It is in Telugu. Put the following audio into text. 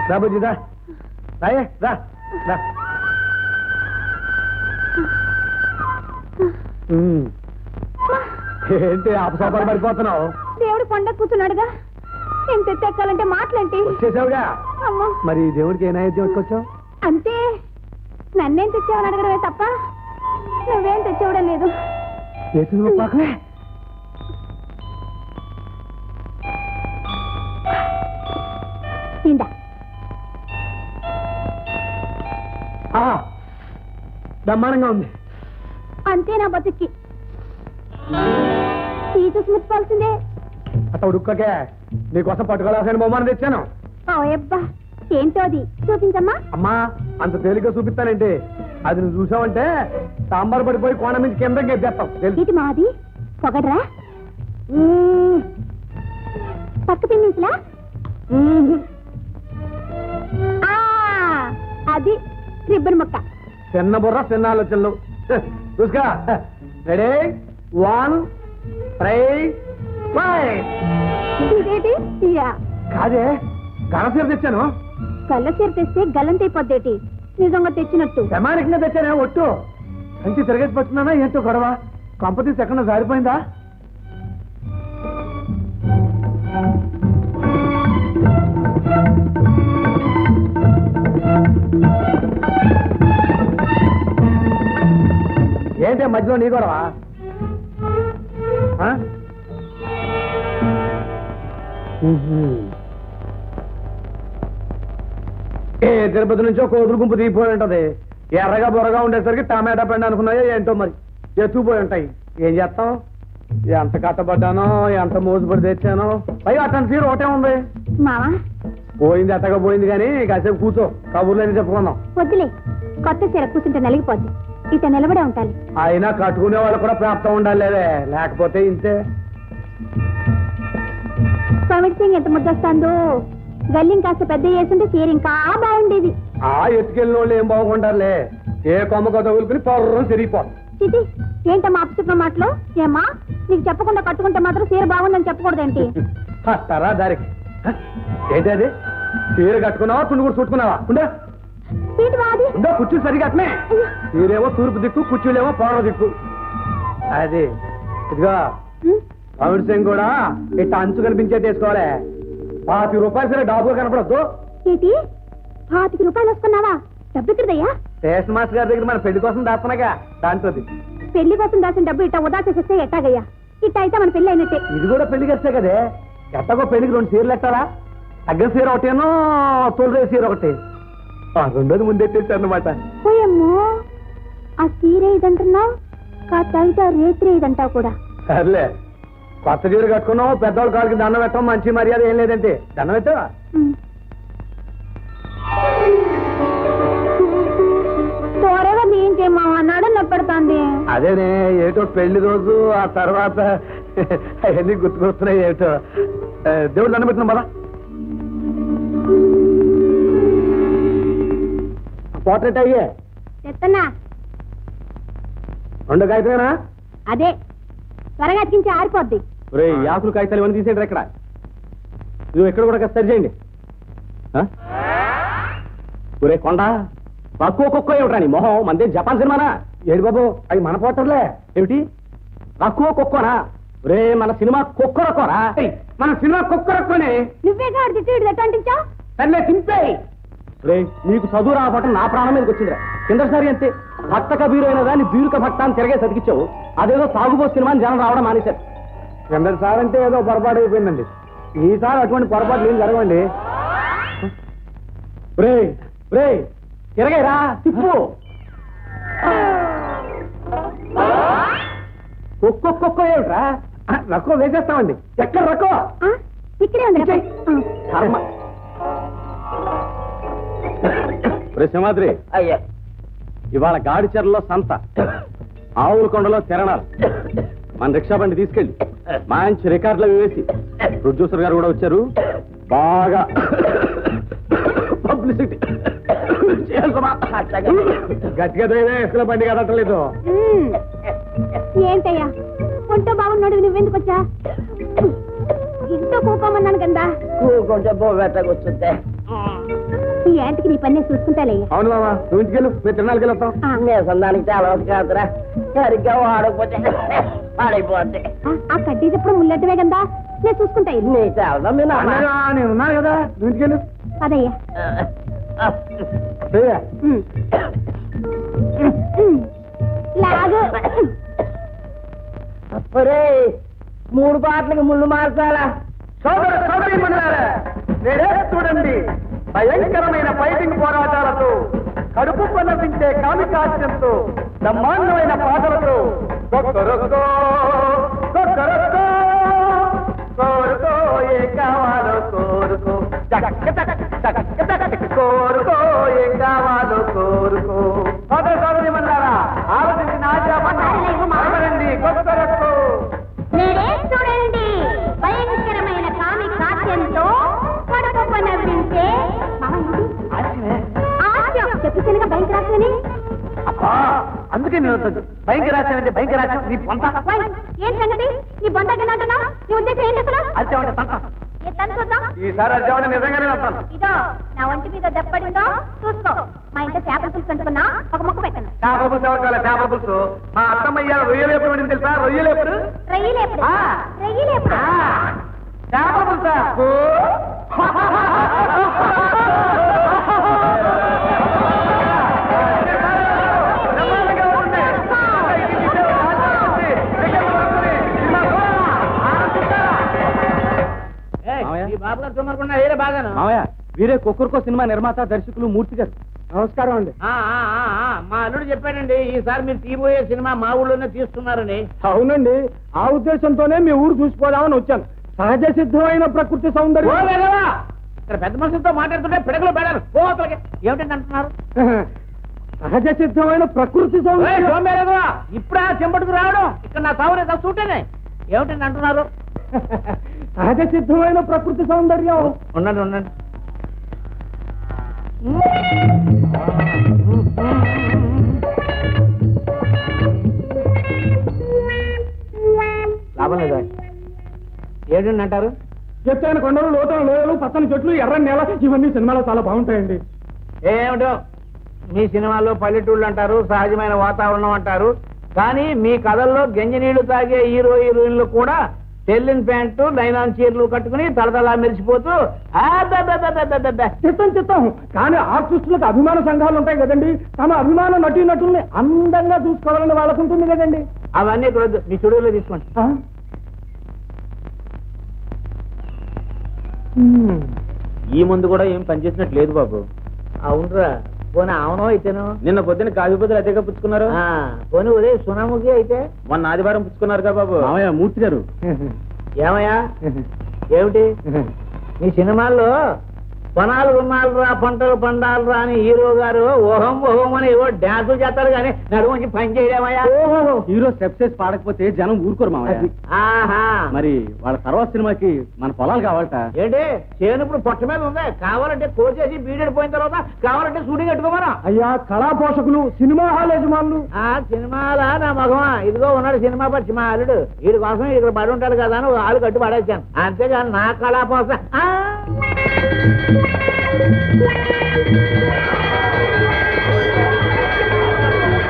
రా బుజ్జి రా రాయే రా రా ఏంటి అపసోపాలు పడిపోతున్నావు? దేవుడు పండగ కూర్చున్నాడుగా, నేను తెచ్చెక్కాలంటే మాటలేంటి? వచ్చేసావుగా. మరి దేవుడికి ఏ నైవేద్యం వచ్చుకొచ్చావు? అంతే, నన్నేం తెచ్చావని అడగడమే తప్ప నువ్వేం తెచ్చేవడం లేదు. ఇందా బ్రహ్మాండంగా ఉంది. అంతే నా బతుక్కి చూసి ముచ్చుకోవాల్సిందే. అట్ట ఉడుక్కకే నీకోసం పట్టుకోవాల్సిన బొమ్మను తెచ్చాను. ఓయబ్బా, ఏంటో అది చూపించమ్మా. అమ్మా, అంత తేలిగ్గా చూపిస్తానంటే అది నువ్వు చూసావంటే సాంబార్ పడిపోయి కోణ నుంచి కిందకి ఎత్తేస్తాం. ఇది మాది పొగడ్రా, పక్క పిన్నించలా? అది రిబ్బన్ ముక్క. చిన్న బుర్ర చిన్న ఆలోచనలు చూసుకో. రెడీ, 1 3 ఇదేటి? కాదే, గలసీర తెచ్చాను. గల్లసీర తెస్తే గల్లంత అయిపోద్దేటి? నిజంగా తెచ్చినట్టు ప్రమాణికంగా తెచ్చానే ఒట్టు. కంచి తిరగేసి పట్టున్నానా ఏంటో గొడవ? కంపతీసి ఎక్కడ జారిపోయిందా? ఏంటే మధ్యలో నీ గొడవ? ఏ తిరుపతి నుంచో కోతులు గుంపు దిగిపోయి ఉంటది. ఎర్రగా బొరగా ఉండేసరికి టమాటా పండు అనుకున్నాయో ఏంటో మరి ఎత్తుకుపోయి ఉంటాయి. ఏం చేస్తాం? ఎంత కట్టబడ్డానో, ఎంత మోసుపడి తెచ్చానో. పైగా అట్టని తీరు ఒకటే ఉంది. మావా పోయింది ఎట్టగా పోయింది కానీ కాసేపు కూర్చో, కబుర్లని చెప్పుకుందాం. వద్దులే, కొత్త చీర కూర్చుంటే నలిగిపోద్ది. ఇట నిలబడే ఉంటాలి. అయినా కట్టుకునే వాళ్ళు కూడా ప్రాప్తం ఉండాలి, లేకపోతే ఇంతే. కోవిడ్ సింగ్ ఎంత ముద్దొస్తాందో. గల్లిం కాస్త పెద్ద చేస్తుంటే చీర ఇంకా బాగుండేది. ఆ ఎత్తుకెళ్ళిన వాళ్ళు ఏం బాగుంటారులే. ఏ కొమ్మకో తగులుకుని పొర్రం తిరిగిపోతాం. చిటి, ఏంటమ్మా అప్సుకున్న మాటలు? ఏమ్మా, నీకు చెప్పకుండా కట్టుకుంటే మాత్రం చీర బాగుందని చెప్పకూడదేంటి? వస్తారా దారికి? ఏంటి అది? చీర కట్టుకున్నావా, తుండు కూడా చుట్టుకున్నావా? ఉండే ఉండే కుర్చీలు సరిగా అట్నే. చీరేమో తూర్పు దిక్కు, కుర్చీలేమో పౌర్వ దిక్కు. అది ఇదిగా పవన్ సింగ్ కూడా ఇట్లా అంచు కనిపించేది వేసుకోవాలి. 25 రూపాయలు సరే డాబుగా కనపడద్దు. ఏంటి 25 రూపాయలు వస్తున్నావా? డబ్బు ఎక్కడయ్యా? స్టేషన్ మాస్టర్ గారి దగ్గర మన పెళ్లి కోసం దాస్తున్నాగా, దాంట్లో పెళ్లి కోసం దాచిన డబ్బు ఇట్లా ఉదా చేసేస్తే ఎట్టాగయ్యా? ఇట్లా అయితే మన పెళ్లి అయినట్టే. ఇది కూడా పెళ్లికి వస్తే కదే. ఎట్టగో పెళ్లికి 2 చీరలు ఎట్టారా? అగ్గ చీర ఒకటేనో, తొలి చీర ఒకటి. రెండోది ముందెట్టేసి అన్నమాట. పోయమ్మో, ఆ చీర ఇదంటున్నావు, కాస్త రేత్రి ఇదంటావు కూడా. సర్లే, కొత్త చీర కట్టుకున్నావు, పెద్దవాళ్ళ కాళ్ళకి దండం పెట్టడం మంచి మర్యాద ఏం లేదంటే. దండం పెట్టావా? త్వరగా ఏం చేయమన్నాడు నొప్పెడుతోంది. అదేనే, ఏటో పెళ్లి రోజు ఆ తర్వాత అవన్నీ గుర్తుకొస్తున్నాయి. ఏటో దేవుడు దండం పెట్టినా కదా. పోర్ట్రేట్ అయ్యే చెత్తన్నా 2 కాగితమేనా? అదే, త్వరగా అతికించి ఆరిపోద్ది. యాకులు కాగితాలు ఇవన్నీ తీసేయండి. ఎక్కడ నువ్వు ఎక్కడ కూడా సరి చేయండి. ఒరే కొండ, తక్కువ కుక్క ఏమిట్రా నీ మొహం? మందే జపాన్ సినిమానా? ఏడు బాబు, అవి మన పోటర్లే. ఏమిటి తక్కువ కుక్కనా? ఒరే, మన సినిమా కుక్కరకోరా. మన సినిమా కుక్కరకోనే. నువ్వేగా అంటించావు. సర్లే తింపేయి. రే, నీకు చదువు రావటం నా ప్రాణం మీదకి వచ్చిందిరా. కిందసారి అంతే, భక్త కబీరు అయిన దాన్ని బీరుక భక్త అని తిరగే సతికిచ్చావు. అదేదో సాగుబో సినిమా అని జనం రావడం మానేశారు. కిందసారి అంటే ఏదో పొరపాటు అయిపోయిందండి. ఈసారి అటువంటి పొరపాటు ఏం జరగండి. రే రే, తిరగేరా, తిప్పు. ఒక్కొక్క ఏమిట్రా? రక్కో వేసేస్తామండి. ఎక్కడ రక్కో? ఇక్కడే ఉంది. సింహాద్రి అయ్యా, ఇవాళ గాడిచెరలో సంత, ఆవుల కొండలో తిరణాలు. మన రిక్షా బండి తీసుకెళ్ళి మంచి రికార్డులు వేసి, ప్రొడ్యూసర్ గారు కూడా వచ్చారు, బాగా పబ్లిసిటీ గట్టిగా ఎక్కడ బండి కదట్టలేదు. ఏంటయ్యా, ఒంటో బాగున్నాడు, నువ్వెందుకు వచ్చా? ఇంట్లో కూకోమన్నాను కదా. కూకుంటే బోగట్టకొచ్చుద్దే. ఈ యాంటికి నీ పని చూసుకుంటాలే. అవును మామ, నువ్వు ఇంటికెళ్ళు, మేము తిరణాలకి వెళ్తాం. సందానికి చాలా కాదురా, సరిగ్గా వాడకపోతే పాడైపోతే. ఆ కడ్డీ చెప్పుడు ముల్లెట్టవే కదా, నేను చూసుకుంటా. నీ చాలా మీ నాన్న. నేను ఉన్నాను కదా, నువ్వు ఇంటికెళ్ళు. అదయ్యా చెయ్య. లాగు. ఒరే, 3 పాటలకి ముళ్ళు మార్చాలా? సోదరీమణులారా, నేడే చూడండి, భయంకరమైన ఫైటింగ్ పోరాటాలతో, కడుపు పనపించే కామికాస్యంతో, బ్రహ్మాండమైన పాటలతో, కొక్కరొక్కో కొక్కరొక్కో కోరుకో ఏం కావాలో కోరుకో, చక్క చక్క చక్క చక్క కోరుకో ఏం కావాలో కోరుకో. సోదరీమణులారా, ఆలోచించిన ఆశాపండి కొక్కరొక్కో. నేడే చూడండి, భయంకరమైన కామి కాశ్యంతో కడుపు నవ్వించే చెప్పుతున్నగా భయంకరాశ్యని. అబ్బా, అందుకే నేను భయంకరాశ్యం అంటే భయంకరాశ్యం నీ పొంత. ఏం సంగతి? నీ బొందగినట్టున్నా? నీ ఉద్దేశం ఏంటి అసలు? అర్జం తంత. ఏ తను చూద్దాం. ఈసారి అర్జం నిజంగానే వస్తాను. ఇదో నా ఒంటి మీద దెబ్బడిందో చూసుకో. మా ఇంట్లో చేపల పులుసు అనుకున్నా, ఒక ముక్క పెట్టను. చేపల పులుసు ఎవరికాల? చేపల పులుసు మా అత్తమ్మయ్య రొయ్యలేపుడు అని తెలుసా? రొయ్యలేపుడు, రొయ్యలేపుడు, రొయ్యలేపుడు. చేపల పులుసా? మావయ్య, వీరే కుక్కర్కో సినిమా నిర్మాత, దర్శకులు మూర్తి గారు. నమస్కారం అండి. మా అల్లుడు చెప్పాడండి, ఈసారి మీరు తీయబోయే సినిమా మా ఊళ్ళోనే తీస్తున్నారని. అవునండి, ఆ ఉద్దేశంతోనే మీ ఊరు చూసిపోదామని వచ్చాను. సహజ సిద్ధమైన ప్రకృతి సౌందర్యం. ఇక్కడ పెద్ద మనుషులతో మాట్లాడుతుంటే పిడకలు పెడారు. ఏమిటండి అంటున్నారు? సహజ సిద్ధమైన ప్రకృతి సౌందర్యం. ఇప్పుడా చెంపట్టుకు రావడం? ఇక్కడ నా సౌరే చూటేనే. ఏమిటండి అంటున్నారు? సహజ సిద్ధమైన ప్రకృతి సౌందర్యం. ఉండండి ఉండండి. లాభం లేదా? ఏంటండి అంటారు? ఎత్తైన కొండలు, లోతైన లోయలు, పచ్చని చెట్లు, ఎర్రని నేల, ఇవన్నీ సినిమాలో చాలా బాగుంటాయండి. ఏమిటో మీ సినిమాలో పల్లెటూళ్ళు అంటారు, సహజమైన వాతావరణం అంటారు, కానీ మీ కథల్లో గంజనీళ్లు తాగే హీరో హీరోయిన్లు కూడా తెల్లిన ప్యాంటు, నైలాన్ చీరలు కట్టుకుని తలతలా మెరిసిపోతూ చిత్తం చిత్తం. కానీ ఆర్టిస్టులకు అభిమాన సంఘాలు ఉంటాయి కదండి, తమ అభిమాన నటీ నటుల్ని అందంగా చూసుకోవాలని వాళ్ళకు ఉంటుంది కదండి. అవన్నీ ఇక్కడ వద్దు, మీ స్టూడియోలో తీసుకోండి. ఈ ముందు కూడా ఏం పనిచేసినట్టు లేదు బాబు. అవునరా, పోనీ అవునో అయితేను. నిన్న పొద్దున కాఫీ బదులు అదేగా పుచ్చుకున్నారు. పోనీ ఉదయం సునాముఖి అయితే మొన్న ఆదివారం పుచ్చుకున్నారుగా బాబు. మూర్తి గారు. ఏమయ్యా, ఏమిటి మీ సినిమాల్లో పొనాలు గుమ్మాలు రా, పంటలు పండాలు రా అని హీరో గారు ఓహం ఓహం అని ఏవో డ్యాన్సులు చేస్తారు కానీ నడుముంచి పని చేయడమయ్యా. హీరో స్టెప్స్ వేసి పాడకపోతే జనం ఊరుకోరు మామయ్య. ఆహా, మరి వాళ్ళ తర్వాత సినిమాకి మన పొలాలు కావాలట. ఏంటి చేను ఇప్పుడు పొట్ట మీద ఉంది, కావాలంటే కోసేసి బీడెడిపోయిన తర్వాత కావాలంటే షూటింగ్ కట్టుకోమరా. అయ్యా, కళా పోషకులు, సినిమా హాల్ యజమానులు. సినిమాలా నా మగమా, ఇదిగో ఉన్నాడు సినిమా పచ్చి మా అల్లుడు, వీడి కోసం ఇక్కడ పడి ఉంటాడు కదా అని ఆలు కట్టి పడేసాను, అంతేగాని నా కళా పోష